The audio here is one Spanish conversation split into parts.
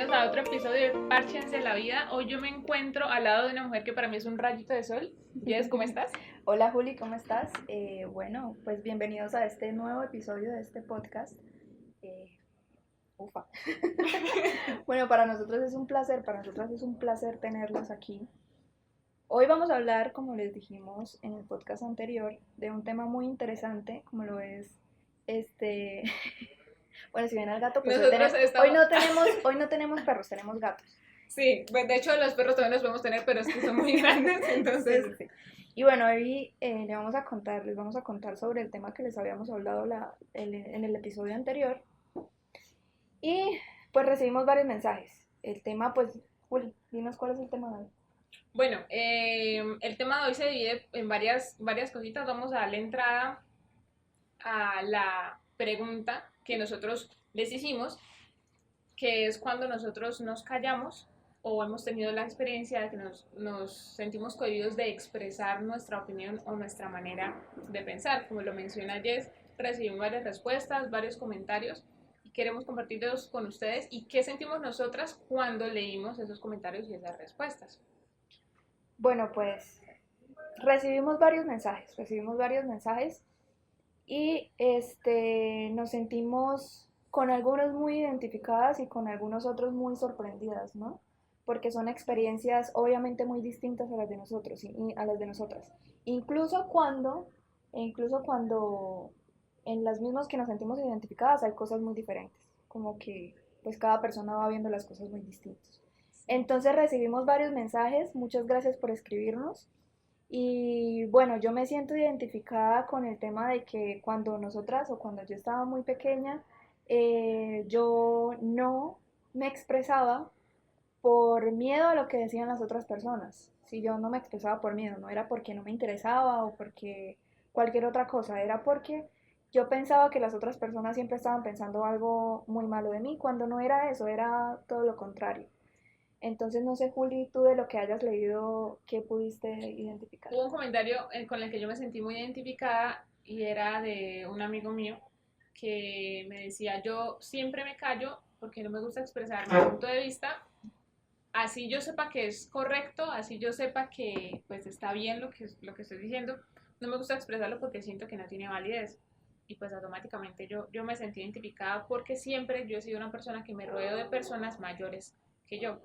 bienvenidos a otro episodio de Parches de la Vida. Hoy yo me encuentro al lado de una mujer que para mí es un rayito de sol. Jess, ¿cómo estás? Hola Juli, ¿cómo estás? Bueno, pues bienvenidos a este nuevo episodio de este podcast. Eh, ufa. Bueno, para nosotros es un placer, para nosotras es un placer tenerlos aquí. Hoy vamos a hablar, como les dijimos en el podcast anterior, de un tema muy interesante, como lo es este. Bueno, si ven al gato, pues Nosotros estamos... hoy no tenemos perros, tenemos gatos. Sí, pues de hecho los perros también los podemos tener, pero es que son muy grandes, entonces... Sí, sí, sí. Y bueno, hoy les vamos a contar sobre el tema que les habíamos hablado en el episodio anterior. Y pues recibimos varios mensajes. El tema, pues, Juli, dinos cuál es el tema de hoy. Bueno, el tema de hoy se divide en varias cositas. Vamos a darle entrada a la pregunta que nosotros les hicimos, que es cuando nosotros nos callamos o hemos tenido la experiencia de que nos sentimos cohibidos de expresar nuestra opinión o nuestra manera de pensar. Como lo menciona Jess, recibimos varias respuestas, varios comentarios y queremos compartirlos con ustedes y qué sentimos nosotras cuando leímos esos comentarios y esas respuestas. Bueno, pues recibimos varios mensajes y nos sentimos con algunos muy identificadas y con algunos otros muy sorprendidas, ¿no? Porque son experiencias obviamente muy distintas a las de nosotros y a las de nosotras. Incluso cuando, incluso cuando en las mismas que nos sentimos identificadas hay cosas muy diferentes, como que pues cada persona va viendo las cosas muy distintas. Entonces recibimos varios mensajes, muchas gracias por escribirnos. Y bueno, yo me siento identificada con el tema de que cuando nosotras o cuando yo estaba muy pequeña, yo no me expresaba por miedo a lo que decían las otras personas. Si yo no me expresaba por miedo, no era porque no me interesaba o porque cualquier otra cosa, era porque yo pensaba que las otras personas siempre estaban pensando algo muy malo de mí, cuando no era eso, era todo lo contrario. Entonces, no sé, Juli, tú de lo que hayas leído, ¿qué pudiste identificar? Hubo un comentario con el que yo me sentí muy identificada y era de un amigo mío que me decía, yo siempre me callo porque no me gusta expresar mi punto de vista, así yo sepa que es correcto, así yo sepa que pues está bien lo que estoy diciendo, no me gusta expresarlo porque siento que no tiene validez. Y pues automáticamente yo me sentí identificada porque siempre yo he sido una persona que me rodeo de personas mayores que yo,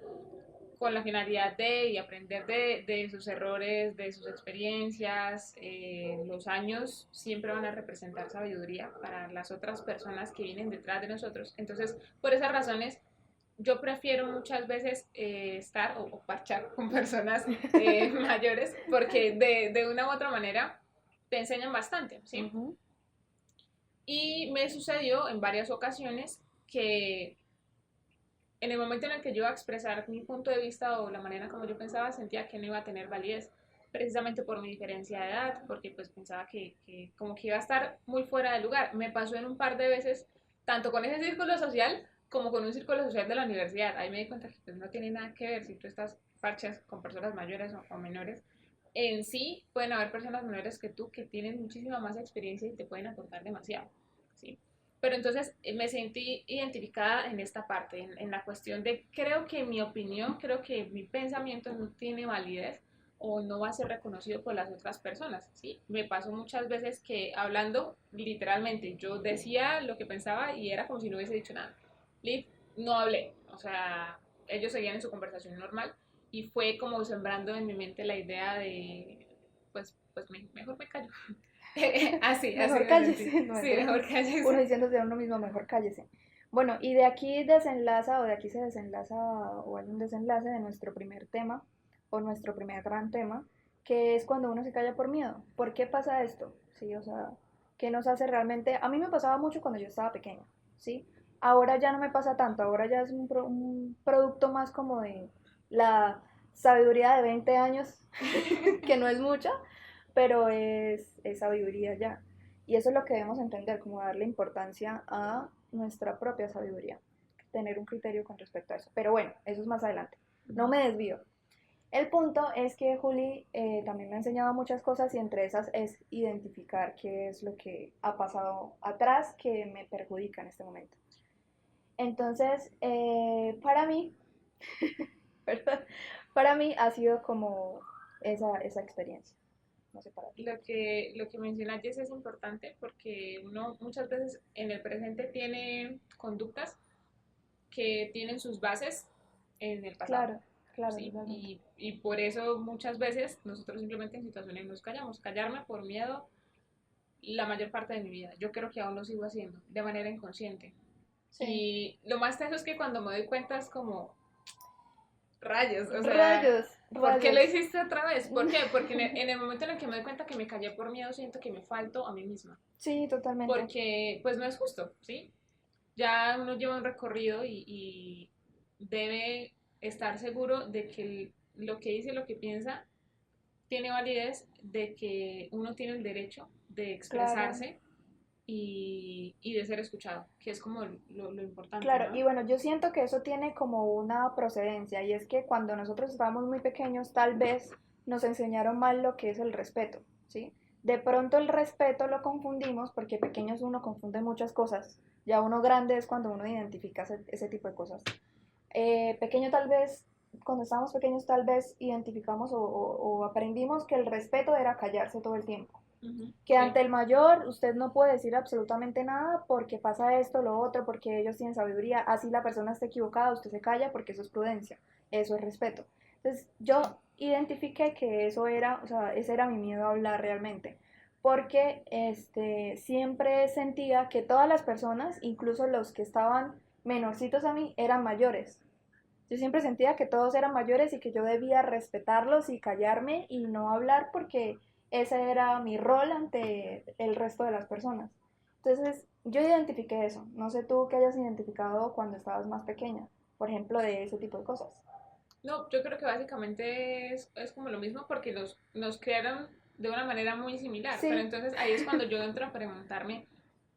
con la finalidad de y aprender de sus errores, de sus experiencias. Los años siempre van a representar sabiduría para las otras personas que vienen detrás de nosotros. Entonces, por esas razones, yo prefiero muchas veces estar o parchar con personas mayores porque de una u otra manera te enseñan bastante, ¿sí? Ujú. Y me sucedió en varias ocasiones que en el momento en el que yo iba a expresar mi punto de vista o la manera como yo pensaba, sentía que no iba a tener validez, precisamente por mi diferencia de edad, porque pues pensaba que como que iba a estar muy fuera de lugar. Me pasó en un par de veces, tanto con ese círculo social como con un círculo social de la universidad. Ahí me di cuenta que pues no tiene nada que ver si tú estás parchas con personas mayores o menores. En sí pueden haber personas menores que tú que tienen muchísima más experiencia y te pueden aportar demasiado, ¿sí? Pero entonces me sentí identificada en esta parte, en la cuestión de creo que mi opinión, creo que mi pensamiento no tiene validez o no va a ser reconocido por las otras personas, ¿sí? Me pasó muchas veces que hablando literalmente, yo decía lo que pensaba y era como si no hubiese dicho nada. Liv, no hablé, o sea, ellos seguían en su conversación normal y fue como sembrando en mi mente la idea de, pues mejor me callo. Así Mejor me sentí. cállese, no Sí, mentira. mejor Uno cállese. diciéndose a uno mismo, mejor cállese. Bueno, y de aquí desenlaza, o de aquí se desenlaza, o hay un desenlace de nuestro primer tema, o nuestro primer gran tema, que es cuando uno se calla por miedo. ¿Por qué pasa esto? Sí, o sea, ¿qué nos hace realmente? A mí me pasaba mucho cuando yo estaba pequeña, ¿sí? Ahora ya no me pasa tanto, ahora ya es un producto más como de la sabiduría de 20 años, que no es mucha, pero es sabiduría ya. Y eso es lo que debemos entender, como darle importancia a nuestra propia sabiduría, tener un criterio con respecto a eso. Pero bueno, eso es más adelante. No me desvío. El punto es que Juli también me ha enseñado muchas cosas y entre esas es identificar qué es lo que ha pasado atrás que me perjudica en este momento. Entonces, para mí, ¿verdad? Para mí ha sido como esa experiencia. No sé para ti. Lo que menciona Jess es importante porque uno muchas veces en el presente tiene conductas que tienen sus bases en el pasado, Claro, claro, ¿sí? totalmente. Y por eso muchas veces nosotros simplemente en situaciones nos callamos. Callarme por miedo la mayor parte de mi vida. Yo creo que aún lo sigo haciendo de manera inconsciente. Sí. Y lo más tenso es que cuando me doy cuenta es como, rayos, o sea, Rayos, ¿por qué lo rayos. hiciste otra vez? ¿Por qué? Porque en el momento en el que me doy cuenta que me callé por miedo, siento que me falto a mí misma. Sí, totalmente. Porque, pues no es justo, ¿sí? Ya uno lleva un recorrido y debe estar seguro de que lo que dice, lo que piensa, tiene validez, de que uno tiene el derecho de Claro, expresarse y de ser escuchado, que es como lo importante, claro. Y ¿no? bueno, yo siento que eso tiene como una procedencia y es que cuando nosotros estábamos muy pequeños, tal vez nos enseñaron mal lo que es el respeto, ¿sí? De pronto el respeto lo confundimos porque pequeños uno confunde muchas cosas. Ya uno grande es cuando uno identifica ese tipo de cosas. Pequeño tal vez, cuando estábamos pequeños tal vez identificamos o aprendimos que el respeto era callarse todo el tiempo. Ujú, Que sí, ante el mayor usted no puede decir absolutamente nada porque pasa esto, lo otro, porque ellos tienen sabiduría, así la persona está equivocada, usted se calla porque eso es prudencia, eso es respeto. Entonces yo sí. identifiqué que eso era, o sea, ese era mi miedo a hablar realmente, porque siempre sentía que todas las personas, incluso los que estaban menorcitos a mí, eran mayores. Yo siempre sentía que todos eran mayores y que yo debía respetarlos y callarme y no hablar porque ese era mi rol ante el resto de las personas. Entonces, yo identifiqué eso. No sé tú qué hayas identificado cuando estabas más pequeña, por ejemplo, de ese tipo de cosas. No, yo creo que básicamente es como lo mismo porque nos crearon de una manera muy similar, pero Sí, entonces ahí es cuando yo entro a preguntarme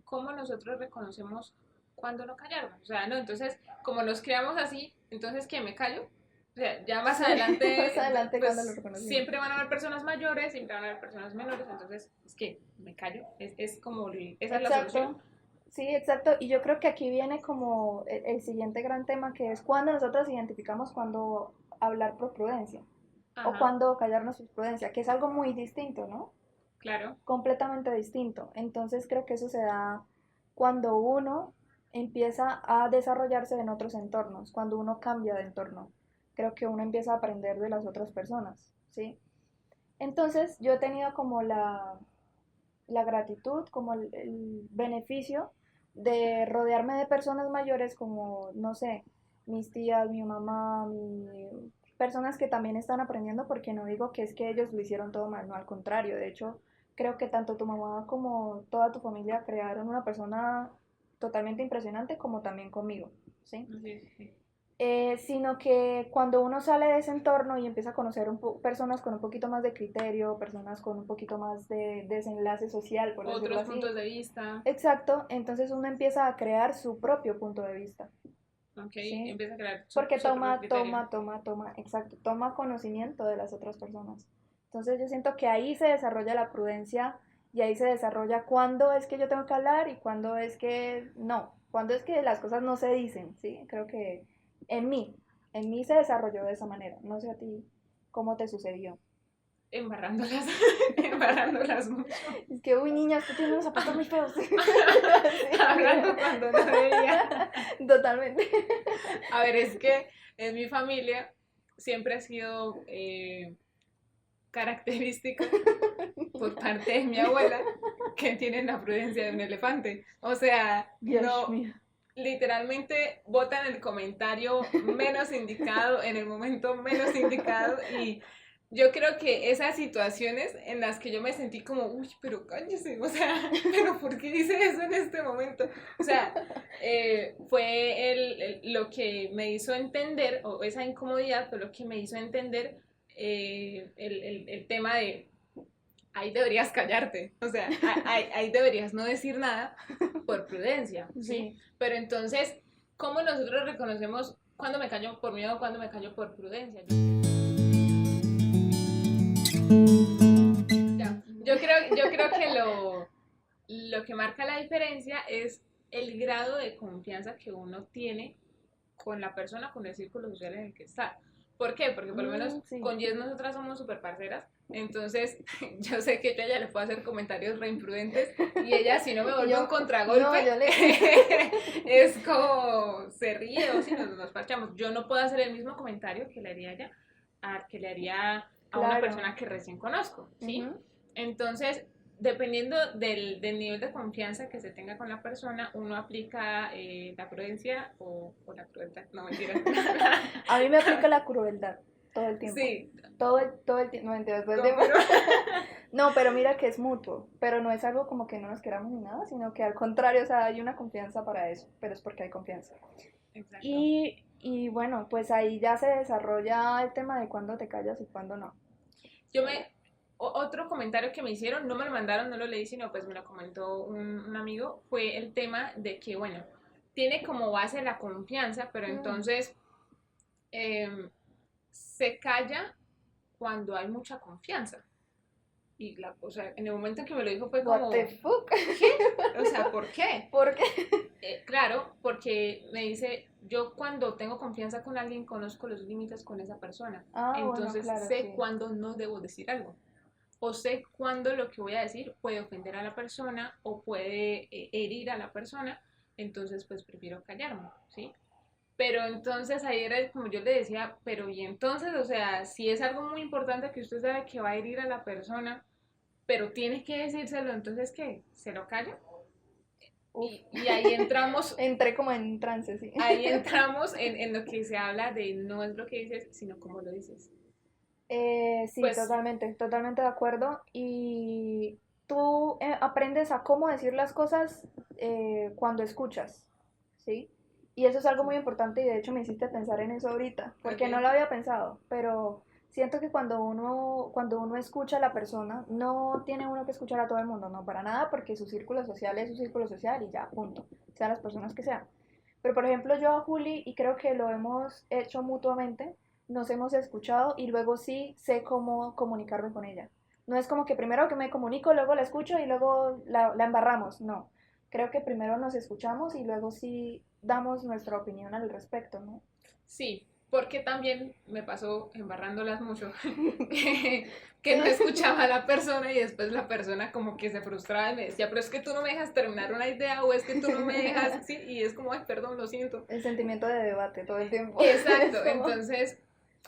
cómo nosotros reconocemos cuándo no callarnos. O sea, no, entonces, como nos creamos así, entonces, ¿qué? ¿Me callo? O sea, ya más sí, más adelante, adelante cuando lo pues reconocimos. siempre van a haber personas mayores, siempre van a haber personas menores, entonces, es que me callo, es como, esa es la solución. Exacto, sí, exacto. Y yo creo que aquí viene como el siguiente gran tema que es cuando nosotros identificamos cuando hablar por prudencia o Ajá, cuando callarnos por prudencia, que es algo muy distinto, ¿no? claro. Completamente distinto. Entonces creo que eso se da cuando uno empieza a desarrollarse en otros entornos, cuando uno cambia de entorno. Creo que uno empieza a aprender de las otras personas, ¿sí? Entonces yo he tenido como la gratitud, como el beneficio de rodearme de personas mayores como, no sé, mis tías, mi mamá, personas que también están aprendiendo, porque no digo que es que ellos lo hicieron todo mal, no, al contrario, de hecho, creo que tanto tu mamá como toda tu familia crearon una persona totalmente impresionante como también conmigo, ¿sí? Sí, sí, sí. Sino que cuando uno sale de ese entorno y empieza a conocer personas con un poquito más de criterio, personas con un poquito más de desenlace social, por decirlo Otros así, puntos de vista, exacto, entonces uno empieza a crear su propio punto de vista, ok, ¿sí? empieza a crear Porque su propio criterio. toma, exacto, toma conocimiento de las otras personas. Entonces yo siento que ahí se desarrolla la prudencia y ahí se desarrolla cuándo es que yo tengo que hablar y cuándo es que no, cuándo es que las cosas no se dicen, ¿sí? Creo que en mí, en mí se desarrolló de esa manera. No sé a ti cómo te sucedió. Embarrándolas, embarrándolas mucho. Es que, uy, niña, usted tiene unos zapatos muy feos. Hablando cuando no debía. Sí, totalmente. A ver, es que en mi familia siempre ha sido característico por parte de mi abuela que tienen la prudencia de un elefante. O sea, Dios no, mío. literalmente botan el comentario menos indicado en el momento menos indicado y yo creo que esas situaciones en las que yo me sentí como, uy, pero cállese, o sea, pero ¿por qué dice eso en este momento? O sea, fue lo que me hizo entender, o esa incomodidad fue lo que me hizo entender el tema de ahí deberías callarte, o sea, ahí deberías no decir nada por prudencia, ¿sí? Sí, Pero entonces, ¿cómo nosotros reconocemos cuándo me callo por miedo o cuándo me callo por prudencia? Yo creo que lo que marca la diferencia es el grado de confianza que uno tiene con la persona, con el círculo social en el que está. ¿Por qué? Porque por lo menos Sí. con Jess nosotras somos súper parceras, entonces yo sé que yo a ella le puedo hacer comentarios re imprudentes y ella si no me vuelve un contragolpe, no, yo le... es como se ríe o si nos parchamos. Yo no puedo hacer el mismo comentario que le haría ella, que le haría a una Claro. persona que recién conozco, ¿sí? Ujú. Entonces, dependiendo del nivel de confianza que se tenga con la persona, uno aplica la prudencia o la crueldad, no mentira. A mí me aplica la crueldad todo el tiempo. Sí, Todo el tiempo, no mentira, todo el tiempo. pero... No, pero mira que es mutuo, pero no es algo como que no nos queramos ni nada, sino que al contrario, o sea, hay una confianza para eso, pero es porque hay confianza. Exacto. Y bueno, pues ahí ya se desarrolla el tema de cuándo te callas y cuándo no. Yo me... Otro comentario que me hicieron, no me lo mandaron, no lo leí, sino pues me lo comentó un amigo, fue el tema de que, bueno, tiene como base la confianza, pero entonces se calla cuando hay mucha confianza. Y o sea, en el momento en que me lo dijo fue What como, the fuck? ¿qué? O sea, ¿por qué? ¿Por qué? Claro, porque me dice, yo cuando tengo confianza con alguien conozco los límites con esa persona. Ah, bueno, Entonces claro, sé sí. cuándo no debo decir algo. O sé cuándo lo que voy a decir puede ofender a la persona o puede herir a la persona. Entonces pues prefiero callarme, ¿sí? Pero entonces ahí era como yo le decía, pero y entonces, o sea, si es algo muy importante que usted sabe que va a herir a la persona, pero tiene que decírselo, entonces ¿qué? ¿Se lo calla? Uf. Y ahí entramos, Entré como en trance, sí. ahí entramos en lo que se habla de no es lo que dices, sino cómo lo dices. Sí, Pues totalmente, totalmente de acuerdo. Y tú aprendes a cómo decir las cosas cuando escuchas, ¿sí? Y eso es algo muy sí, importante y de hecho me hiciste pensar en eso ahorita, porque no ok. lo había pensado, pero siento que cuando uno escucha a la persona, no tiene uno que escuchar a todo el mundo, no para nada, porque su círculo social es su círculo social y ya, punto, sean las personas que sean. Pero por ejemplo yo a Juli, y creo que lo hemos hecho mutuamente, nos hemos escuchado y luego sí sé cómo comunicarme con ella. No es como que primero que me comunico, luego la escucho y luego la embarramos, no. Creo que primero nos escuchamos y luego sí damos nuestra opinión al respecto, ¿no? Sí, porque también me pasó embarrándolas mucho, que no Sí, escuchaba a la persona y después la persona como que se frustraba y me decía, pero es que tú no me dejas terminar una idea o es que tú no me dejas, sí, y es como, ay, perdón, lo siento. el sentimiento de debate todo el tiempo. Es Exacto, como... entonces,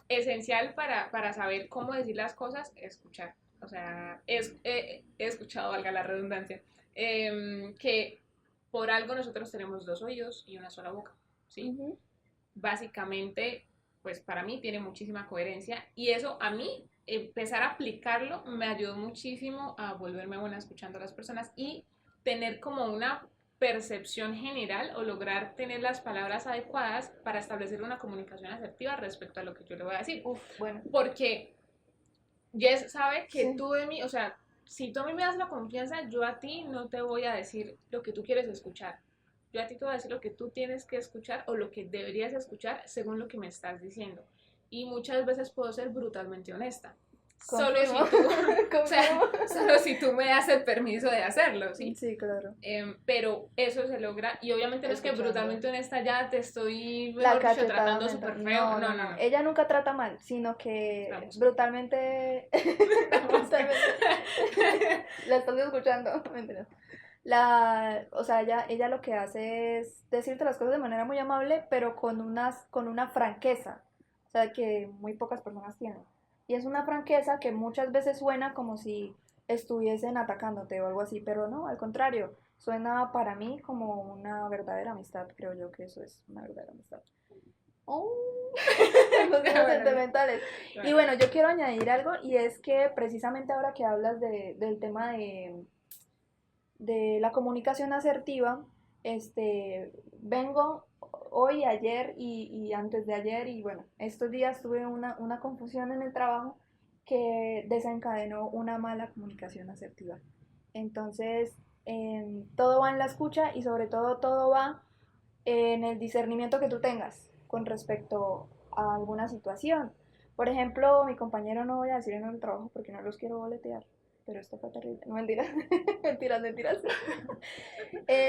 esencial para saber cómo decir las cosas, escuchar. O sea, he escuchado, valga la redundancia, que por algo nosotros tenemos dos oídos y una sola boca, ¿sí? Ujú. Básicamente, pues para mí tiene muchísima coherencia y eso a mí, empezar a aplicarlo me ayudó muchísimo a volverme buena escuchando a las personas y tener como una percepción general o lograr tener las palabras adecuadas para establecer una comunicación asertiva respecto a lo que yo le voy a decir. Uf, bueno, Porque Jess sabe que sí. tú de mí, o sea, si tú a mí me das la confianza, yo a ti no te voy a decir lo que tú quieres escuchar. Yo a ti te voy a decir lo que tú tienes que escuchar o lo que deberías escuchar según lo que me estás diciendo. Y muchas veces puedo ser brutalmente honesta. Solo Confirmo, si tú, o sea, confirmo. solo si tú me das el permiso de hacerlo, ¿sí? Sí, claro. Pero eso se logra y obviamente no es que Escuchando. brutalmente honesta ya te estoy, La mejor dicho, cachetada tratando mental. súper feo. No, No, no, no, no. no. Ella nunca trata mal, sino que Vamos. brutalmente. Vamos. Brutalmente. La estás escuchando. Mentira. O sea, ella lo que hace es decirte las cosas de manera muy amable, pero con una franqueza. O sea, que muy pocas personas tienen. Y es una franqueza que muchas veces suena como si estuviesen atacándote o algo así, pero no, al contrario. Suena para mí como una verdadera amistad, creo yo que eso es una verdadera amistad. Oh, nos vimos Bueno, sentimentales. Y bueno. bueno, yo quiero añadir algo y es que precisamente ahora que hablas del tema de la comunicación asertiva, vengo hoy, ayer y antes de ayer y bueno, estos días tuve una confusión en el trabajo que desencadenó una mala comunicación asertiva. Entonces, todo va en la escucha y sobre todo va en el discernimiento que tú tengas con respecto a alguna situación. Por ejemplo, mi compañero, no voy a decir en el trabajo porque no los quiero boletear, pero esto fue terrible. No, mentiras, mentiras.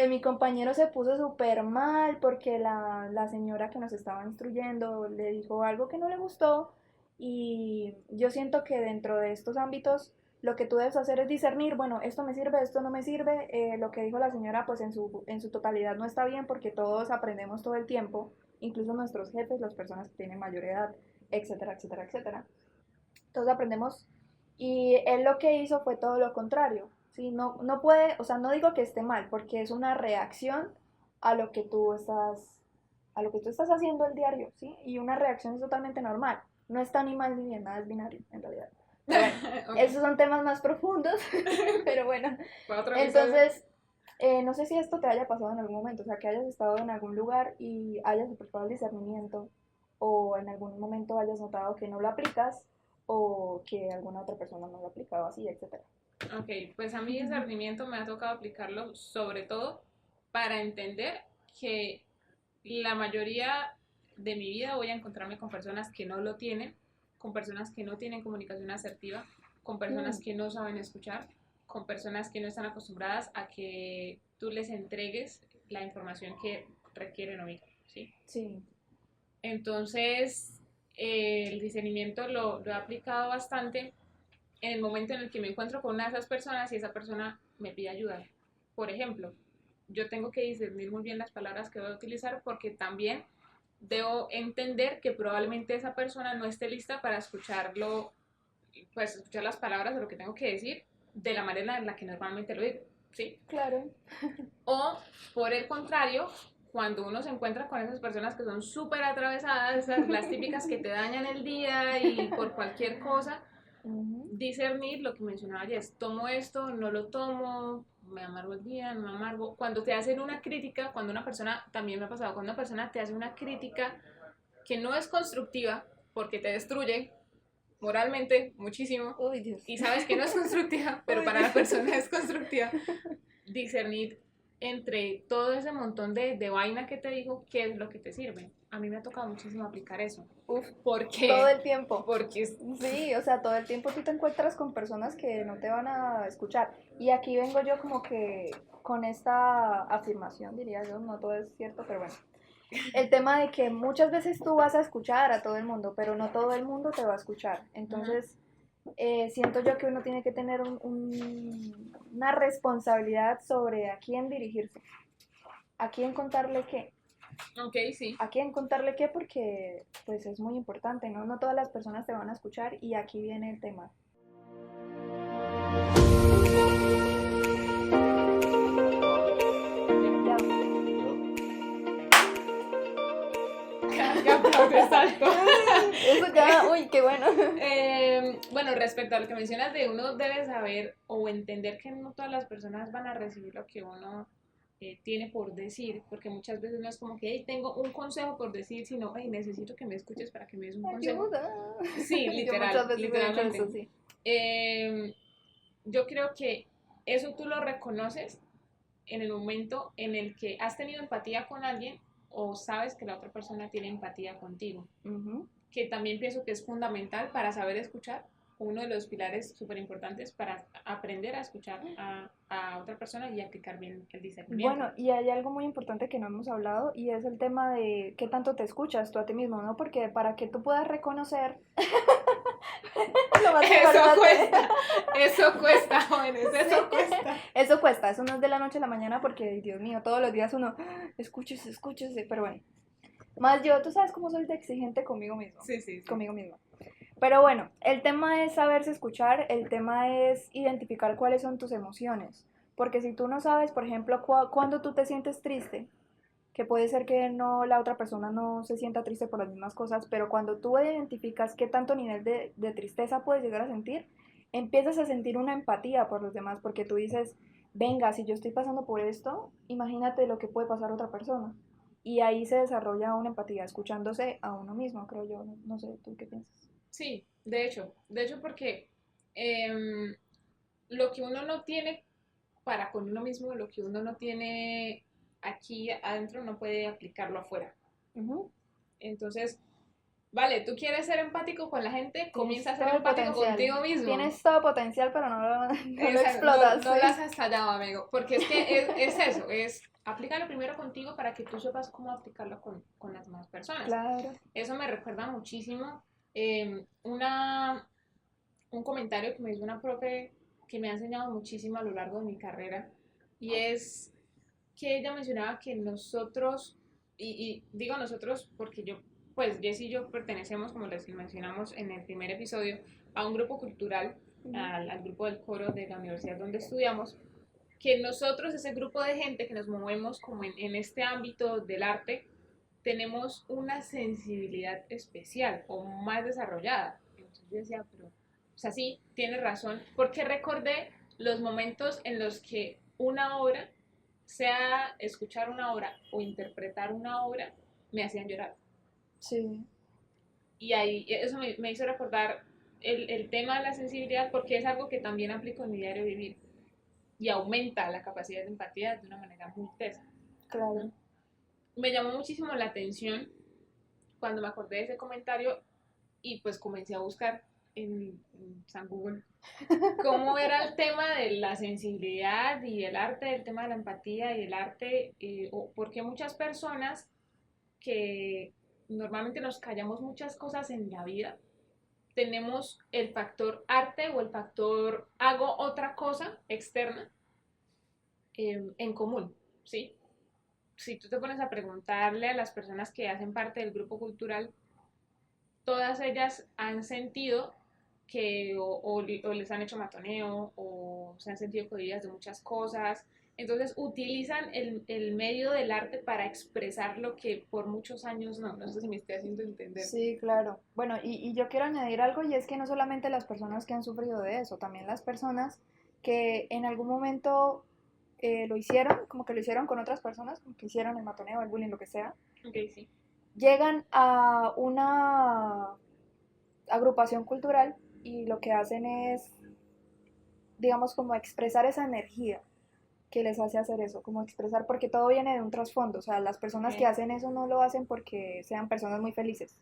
Mi compañero se puso súper mal porque la señora que nos estaba instruyendo le dijo algo que no le gustó y yo siento que dentro de estos ámbitos lo que tú debes hacer es discernir, bueno, esto me sirve, esto no me sirve, lo que dijo la señora pues en su totalidad no está bien porque todos aprendemos todo el tiempo, incluso nuestros jefes, las personas que tienen mayor edad, etcétera, etcétera, etcétera. Todos aprendemos y él lo que hizo fue todo lo contrario, ¿sí? No puede, o sea, no digo que esté mal, porque es una reacción a lo que tú estás, a lo que tú estás haciendo el diario, ¿sí? Y una reacción es totalmente normal, no está ni mal ni bien, nada es binario, en realidad. Pero bueno, Okay. esos son temas más profundos, pero bueno, ¿Para otro episodio? entonces, no sé si esto te haya pasado en algún momento, o sea, que hayas estado en algún lugar y hayas aplicado el discernimiento o en algún momento hayas notado que no lo aplicas o que alguna otra persona no lo ha aplicado así, etcétera. Ok, pues a mí discernimiento me ha tocado aplicarlo sobre todo para entender que la mayoría de mi vida voy a encontrarme con personas que no lo tienen, con personas que no tienen comunicación asertiva, con personas Mm, que no saben escuchar, con personas que no están acostumbradas a que tú les entregues la información que requieren oír, ¿sí? sí. Entonces, el discernimiento lo he aplicado bastante en el momento en el que me encuentro con una de esas personas y esa persona me pide ayuda. Por ejemplo, yo tengo que discernir muy bien las palabras que voy a utilizar porque también debo entender que probablemente esa persona no esté lista para escucharlo, pues escuchar las palabras de lo que tengo que decir de la manera en la que normalmente lo digo, ¿sí? Claro. O por el contrario, cuando uno se encuentra con esas personas que son súper atravesadas, esas, las típicas que te dañan el día y por cualquier cosa, Ujú. discernir lo que mencionaba ayer, tomo esto, no lo tomo, me amargo el día, no me amargo. Cuando te hacen una crítica, cuando una persona, también me ha pasado, cuando una persona te hace una crítica que no es constructiva, porque te destruye moralmente muchísimo, Uy, Dios. y sabes que no es constructiva, pero Uy, para la Dios. persona es constructiva, discernir entre todo ese montón de vaina que te digo, qué es lo que te sirve. A mí me ha tocado muchísimo aplicar eso. Uf, ¿Por todo qué? el tiempo. Porque Sí, o sea, todo el tiempo tú te encuentras con personas que no te van a escuchar. Y aquí vengo yo como que con esta afirmación, diría yo, no todo es cierto, pero bueno. El tema de que muchas veces tú vas a escuchar a todo el mundo, pero no todo el mundo te va a escuchar. uh-huh. Entonces, siento yo que uno tiene que tener una responsabilidad sobre a quién dirigirse, a quién contarle qué. Ok, sí. ¿A quién contarle qué? Porque pues es muy importante, ¿no? No todas las personas te van a escuchar y aquí viene el tema. Ya, Que aplaudes alto. eso ya, uy, qué bueno. Bueno, respecto a lo que mencionas de uno debe saber o entender que no todas las personas van a recibir lo que uno tiene por decir, porque muchas veces no es como que hey, tengo un consejo por decir, sino hey, necesito que me escuches para que me des un consejo. Ayuda. Sí, Yo muchas literal, veces he dicho literalmente. eso, sí. Eh, yo creo que eso tú lo reconoces en el momento en el que has tenido empatía con alguien o sabes que la otra persona tiene empatía contigo, Ujú. que también pienso que es fundamental para saber escuchar, uno de los pilares súper importantes para aprender a escuchar a otra persona y aplicar bien el discernimiento. Bueno, y hay algo muy importante que no hemos hablado y es el tema de qué tanto te escuchas tú a ti mismo, ¿no? Porque para que tú puedas reconocer lo más importante. Eso cuesta, jóvenes, eso cuesta. Eso cuesta, eso no es de la noche a la mañana porque, Dios mío, todos los días uno, escúchese, escúchese, pero bueno. Más yo, tú sabes cómo soy de exigente conmigo mismo, Sí, sí, sí. conmigo misma. Pero bueno, el tema es saberse escuchar, el tema es identificar cuáles son tus emociones. Porque si tú no sabes, por ejemplo, cuando tú te sientes triste, que puede ser que no la otra persona no se sienta triste por las mismas cosas, pero cuando tú identificas qué tanto nivel de tristeza puedes llegar a sentir, empiezas a sentir una empatía por los demás, porque tú dices, venga, si yo estoy pasando por esto, imagínate lo que puede pasar a otra persona. Y ahí se desarrolla una empatía, escuchándose a uno mismo, creo yo. No, no sé, ¿tú qué piensas? Sí, de hecho porque eh, lo que uno no tiene para con uno mismo, lo que uno no tiene aquí adentro no puede aplicarlo afuera. Ujú. Entonces, Vale, tú quieres ser empático con la gente, comienza a ser todo el empático potencial. contigo mismo. Tienes todo potencial, pero no lo Esa- explotas. no ¿sí? lo has estallado, amigo. Porque es que es eso, es aplícalo primero contigo para que tú sepas cómo aplicarlo con las demás personas. Claro. Eso me recuerda muchísimo eh, una, un comentario que me hizo una profe que me ha enseñado muchísimo a lo largo de mi carrera. Y es que ella mencionaba que nosotros, y digo nosotros porque yo, pues Jess y yo pertenecemos, como les mencionamos en el primer episodio, a un grupo cultural, al grupo del coro de la universidad donde estudiamos, que nosotros, ese grupo de gente que nos movemos como en este ámbito del arte, tenemos una sensibilidad especial o más desarrollada. Entonces yo decía, pero, o sea, sí, tienes razón, porque recordé los momentos en los que una obra, sea escuchar una obra o interpretar una obra, me hacían llorar. Sí. Y ahí eso me hizo recordar el tema de la sensibilidad porque es algo que también aplico en mi diario vivir y aumenta la capacidad de empatía de una manera muy tesa. Claro. ¿No? Me llamó muchísimo la atención cuando me acordé de ese comentario y pues comencé a buscar en San Google cómo era el tema de la sensibilidad y el arte, el tema de la empatía y el arte, o porque muchas personas que normalmente nos callamos muchas cosas en la vida, tenemos el factor arte o el factor hago otra cosa externa en común, ¿sí? Si tú te pones a preguntarle a las personas que hacen parte del grupo cultural, todas ellas han sentido que o les han hecho matoneo o se han sentido cohibidas de muchas cosas. Entonces utilizan el medio del arte para expresar lo que por muchos años no sé si me estoy haciendo entender. Sí, claro. Bueno, y yo quiero añadir algo y es que no solamente las personas que han sufrido de eso, también las personas que en algún momento lo hicieron, como que lo hicieron con otras personas, como que hicieron el matoneo, el bullying, lo que sea, Ok, sí. llegan a una agrupación cultural y lo que hacen es, digamos, como expresar esa energía que les hace hacer eso, como expresar, porque todo viene de un trasfondo, o sea, las personas que Okay. hacen eso no lo hacen porque sean personas muy felices,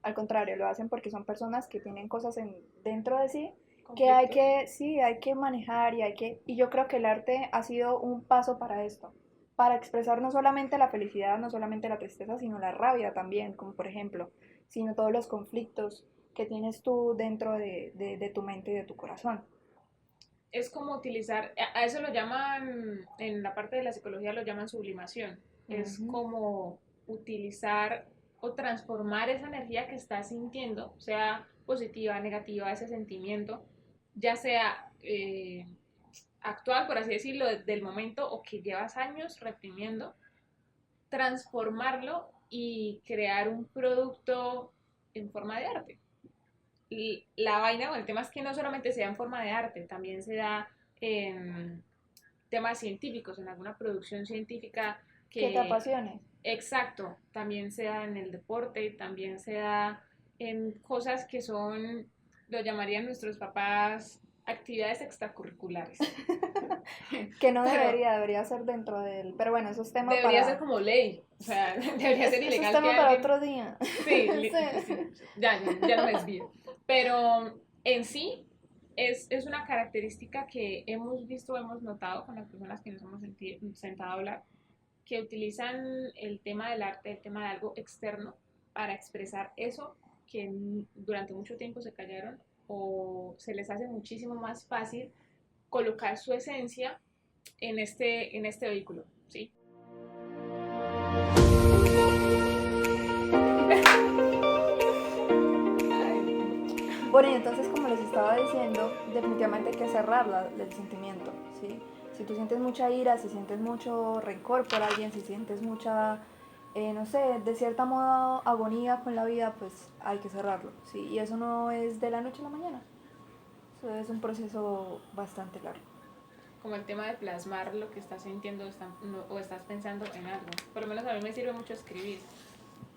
al contrario, lo hacen porque son personas que tienen cosas dentro de sí que hay Conflictos. que, sí, hay que manejar y yo creo que el arte ha sido un paso para esto, para expresar no solamente la felicidad, no solamente la tristeza, sino la rabia también, como por ejemplo, sino todos los conflictos que tienes tú dentro de tu mente y de tu corazón. Es como utilizar, a eso lo llaman, en la parte de la psicología lo llaman sublimación. Es Ujú. como utilizar o transformar esa energía que estás sintiendo, sea positiva, negativa, ese sentimiento, ya sea actual, por así decirlo, del momento o que llevas años reprimiendo, transformarlo y crear un producto en forma de arte. Y la vaina o el tema es que no solamente se da en forma de arte, también se da en temas científicos, en alguna producción científica Que te que, apasione. exacto, también se da en el deporte, también se da en cosas que son, lo llamarían nuestros papás, actividades extracurriculares. Que no Pero debería ser dentro del... Pero bueno, eso es tema debería ser para... como ley, o sea, debería ser Eso es ilegal que tema para alguien. otro día. Sí, Sí. sí, ya no me desvío. Pero en sí es una característica que hemos visto, hemos notado con las personas que nos hemos sentado a hablar, que utilizan el tema del arte, el tema de algo externo, para expresar eso que durante mucho tiempo se callaron o se les hace muchísimo más fácil colocar su esencia en este vehículo, ¿sí? Bueno, y entonces como les estaba diciendo, definitivamente hay que cerrar el sentimiento, ¿sí? Si tú sientes mucha ira, si sientes mucho rencor por alguien, si sientes mucha, no sé, de cierta modo agonía con la vida, pues hay que cerrarlo, ¿sí? Y eso no es de la noche a la mañana, eso es un proceso bastante largo. Como el tema de plasmar lo que estás sintiendo o estás pensando en algo. Por lo menos a mí me sirve mucho escribir.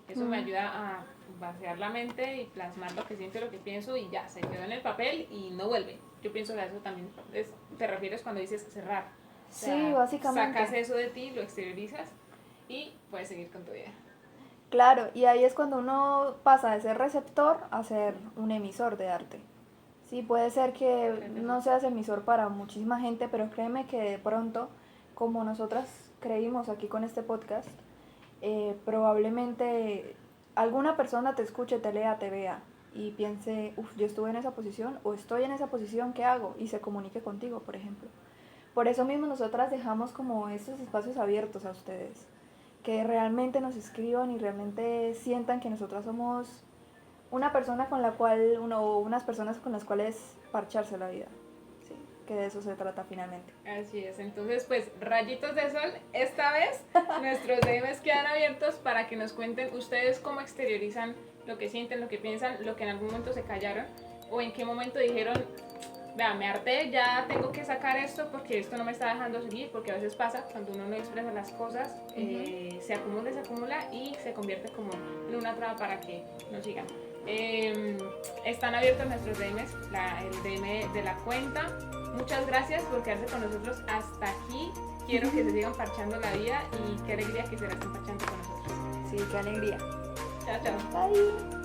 Eso me Mm. ayuda a vaciar la mente y plasmar lo que siento, lo que pienso y ya, se quedó en el papel y no vuelve. Yo pienso que a eso también te refieres cuando dices cerrar. O Sí, sea, sacas básicamente. eso de ti, lo exteriorizas y puedes seguir con tu vida. Claro, y ahí es cuando uno pasa de ser receptor a ser un emisor de arte. Sí, puede ser que no seas emisor para muchísima gente, pero créeme que de pronto, como nosotras creímos aquí con este podcast, probablemente alguna persona te escuche, te lea, te vea y piense, uff, yo estuve en esa posición o estoy en esa posición, ¿qué hago? Y se comunique contigo, por ejemplo. Por eso mismo nosotras dejamos como estos espacios abiertos a ustedes, que realmente nos escriban y realmente sientan que nosotras somos una persona con la cual, o unas personas con las cuales parcharse la vida. Sí, que de eso se trata finalmente. Así es, entonces pues rayitos de sol, esta vez nuestros DMs quedan abiertos para que nos cuenten ustedes cómo exteriorizan lo que sienten, lo que piensan, lo que en algún momento se callaron o en qué momento dijeron, vea, me harté, ya tengo que sacar esto porque esto no me está dejando seguir, porque a veces pasa cuando uno no expresa las cosas, se acumula y se convierte como en una traba para que no sigan. Están abiertos nuestros DMs, el DM de la cuenta. Muchas gracias por quedarse con nosotros hasta aquí. Quiero que se sigan parchando la vida y qué alegría que se la estén parchando con nosotros. Sí, qué alegría. Chao, chao. Bye.